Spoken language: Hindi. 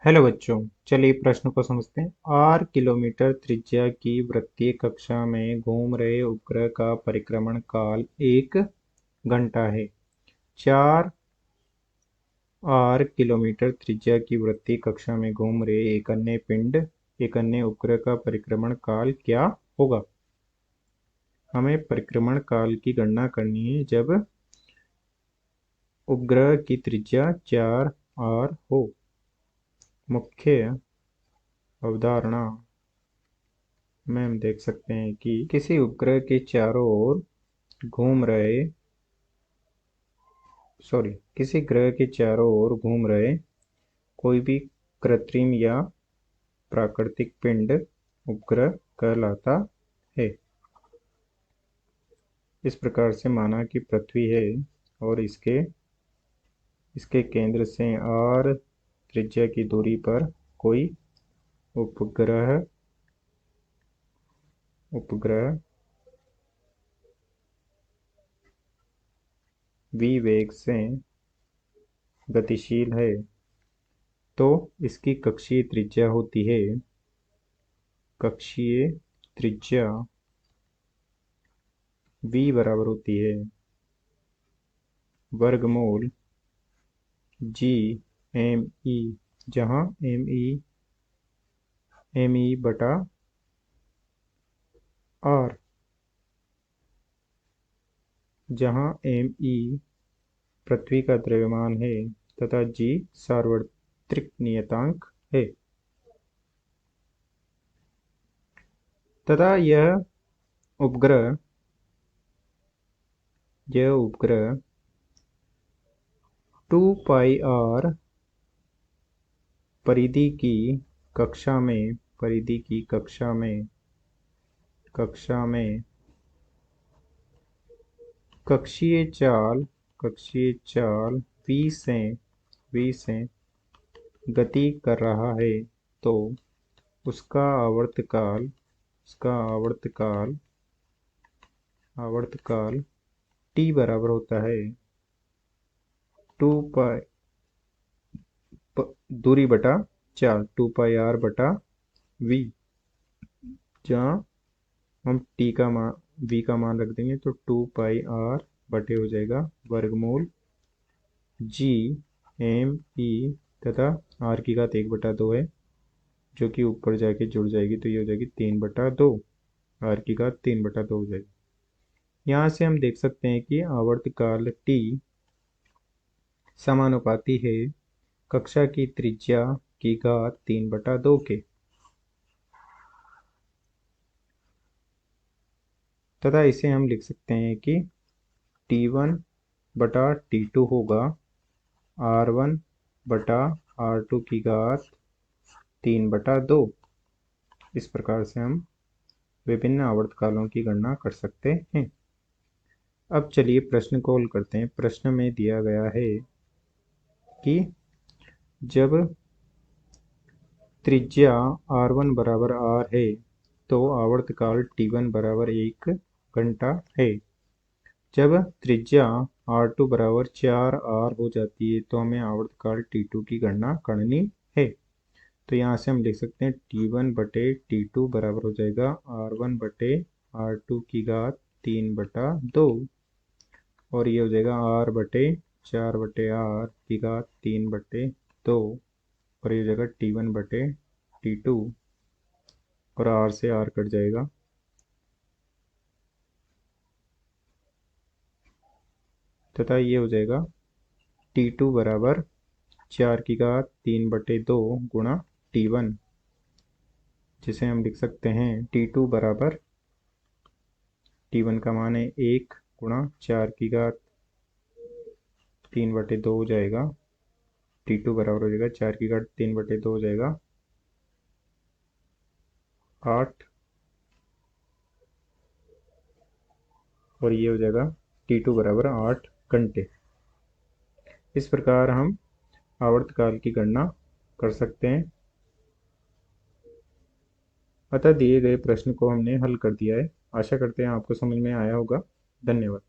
हेलो बच्चों, चलिए प्रश्न को समझते हैं। 8 किलोमीटर त्रिज्या की वृत्तीय कक्षा में घूम रहे उपग्रह का परिक्रमण काल 1 घंटा है। 4 किलोमीटर त्रिज्या की वृत्तीय कक्षा में घूम रहे एक अन्य उपग्रह का परिक्रमण काल क्या होगा? हमें परिक्रमण काल की गणना करनी है जब उपग्रह की त्रिज्या 4r हो। मुख्य अवधारणा में हम देख सकते हैं कि किसी उपग्रह के चारों ओर घूम रहे किसी ग्रह के चारों ओर घूम रहे कोई भी कृत्रिम या प्राकृतिक पिंड उपग्रह कहलाता है। इस प्रकार से माना कि पृथ्वी है और इसके केंद्र से r त्रिज्या की दूरी पर कोई उपग्रह v वेग से गतिशील है तो इसकी कक्षीय त्रिज्या होती है v बराबर होती है वर्गमूल g me, जहाँ me बटा r, जहाँ me पृथ्वी का द्रव्यमान है तथा g सार्वत्रिक नियतांक है तथा यह उपग्रह 2πr परिधि की कक्षा में कक्षीय चाल v से गति कर रहा है तो उसका आवर्तकाल t बराबर होता है 2π दूरी बटा 4 2πr बटा v, जहाँ हम v का मान रख देंगे तो 2πr बटे हो जाएगा वर्गमूल g me तथा r की घात 1/2 है जो कि ऊपर जाके जुड़ जाएगी तो ये हो जाएगी 3/2, r की घात 3/2 हो जाएगी। यहाँ से हम देख सकते हैं कि आवर्तकाल t समानुपाती है कक्षा की त्रिज्या की घात 3/2 के तथा इसे हम लिख सकते हैं कि t1 बटा t2 होगा r1 बटा r2 की घात 3/2। इस प्रकार से हम विभिन्न आवर्तकालों की गणना कर सकते हैं। अब चलिए प्रश्न को हल करते हैं। प्रश्न में दिया गया है कि जब त्रिज्या r1 बराबर r है तो आवर्तकाल t1 बराबर 1 घंटा है। जब त्रिज्या r2 बराबर 4r हो जाती है तो हमें आवर्तकाल t2 की गणना करनी है। तो यहाँ से हम लिख सकते हैं t1 बटे t2 बराबर हो जाएगा r1 बटे r2 की घात 3/2 और ये हो जाएगा r बटे 4/r की घात 3/2 और ये हो जाएगा t1 बटे t2 और r से r कट जाएगा तथा ये हो जाएगा t2 बराबर 4 की घात 3/2 गुणा t1, जिसे हम लिख सकते हैं t2 बराबर t1 का मान है 1 गुणा 4 की घात 3/2 हो जाएगा। t2 बराबर हो जाएगा 4 की घात 3/2 हो जाएगा 8 और ये हो जाएगा t2 बराबर 8 घंटे। इस प्रकार हम आवर्तकाल की गणना कर सकते हैं। अतः दिए गए प्रश्न को हमने हल कर दिया है। आशा करते हैं आपको समझ में आया होगा। धन्यवाद।